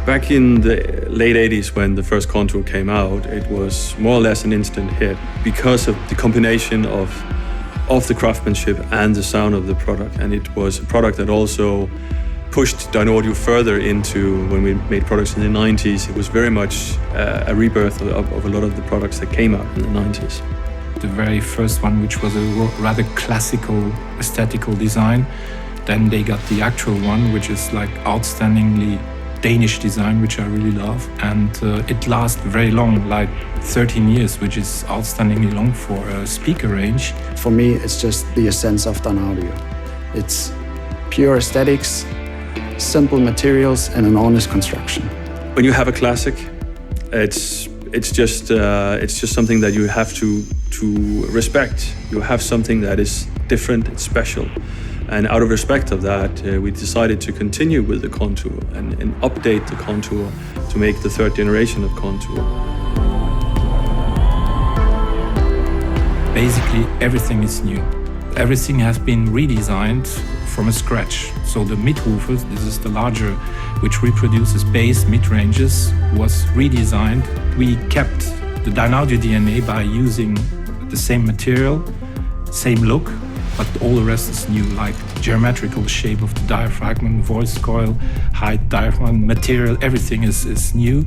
Back in the late 80s when the first Contour came out, it was more or less an instant hit because of the combination of the craftsmanship and the sound of the product. And it was a product that also pushed Dynaudio further into, when we made products in the 90s, it was very much a rebirth of a lot of the products that came out in the 90s. The very first one, which was a rather classical aesthetical design, then they got the actual one, which is like outstandingly Danish design, which I really love, and it lasts very long, like 13 years, which is outstandingly long for a speaker range. For me, it's just the essence of Dynaudio. It's pure aesthetics, simple materials, and an honest construction. When you have a classic, it's just something that you have to respect. You have something that is different, it's special. And out of respect of that, we decided to continue with the Contour and update the Contour to make the third generation of Contour. Basically, everything is new. Everything has been redesigned from scratch. So the mid-woofers, this is the larger, which reproduces bass mid-ranges, was redesigned. We kept the Dynaudio DNA by using the same material, same look, but all the rest is new, like geometrical shape of the diaphragm, voice coil, height, diaphragm, material, everything is new.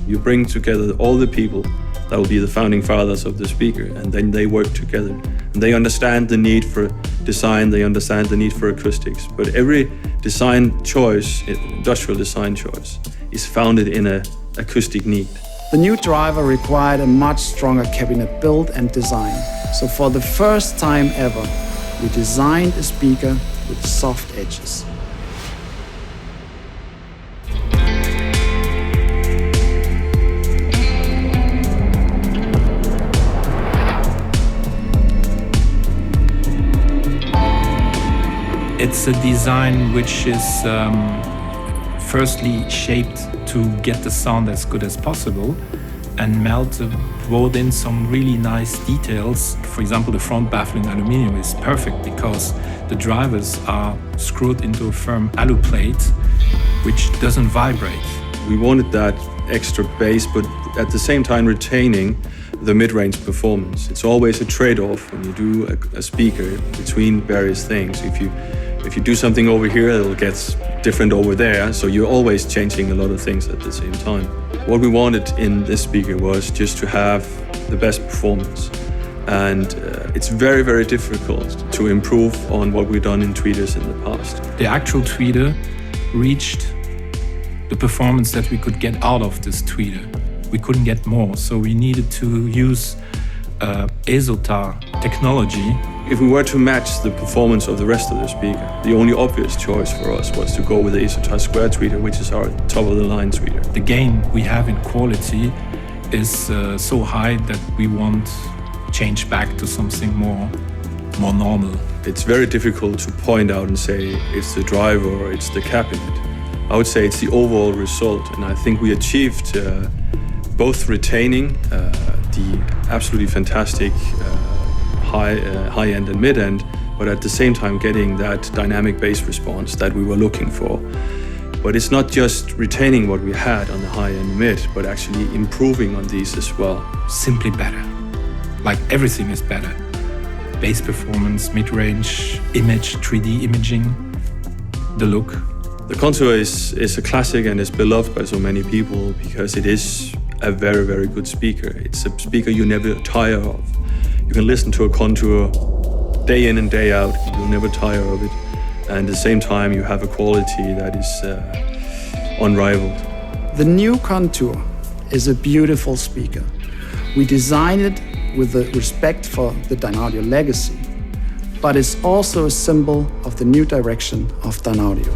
You bring together all the people that will be the founding fathers of the speaker, and then they work together. And they understand the need for design, they understand the need for acoustics. But every design choice, industrial design choice, is founded in an acoustic need. The new driver required a much stronger cabinet build and design. So for the first time ever, we designed a speaker with soft edges. It's a design which is firstly shaped to get the sound as good as possible, and brought in some really nice details. For example, the front baffle in aluminium is perfect because the drivers are screwed into a firm alu plate which doesn't vibrate. We wanted that extra bass, but at the same time retaining the mid-range performance. It's always a trade-off when you do a speaker between various things. If you do something over here, it'll get different over there, so you're always changing a lot of things at the same time. What we wanted in this speaker was just to have the best performance. And it's very, very difficult to improve on what we've done in tweeters in the past. The actual tweeter reached the performance that we could get out of this tweeter. We couldn't get more, so we needed to use Esotar technology. If we were to match the performance of the rest of the speaker, the only obvious choice for us was to go with the Esotar Square tweeter, which is our top-of-the-line tweeter. The gain we have in quality is so high that we won't change back to something more normal. It's very difficult to point out and say it's the driver or it's the cabinet. I would say it's the overall result, and I think we achieved both retaining the absolutely fantastic high-end and mid-end, but at the same time getting that dynamic bass response that we were looking for. But it's not just retaining what we had on the high-end mid, but actually improving on these as well. Simply better. Like everything is better. Bass performance, mid-range, image, 3D imaging, the look. The Contour is a classic and is beloved by so many people because it is a very, very good speaker. It's a speaker you never tire of. You can listen to a Contour day in and day out. You'll never tire of it. And at the same time, you have a quality that is unrivaled. The new Contour is a beautiful speaker. We designed it with the respect for the Dynaudio legacy, but it's also a symbol of the new direction of Dynaudio.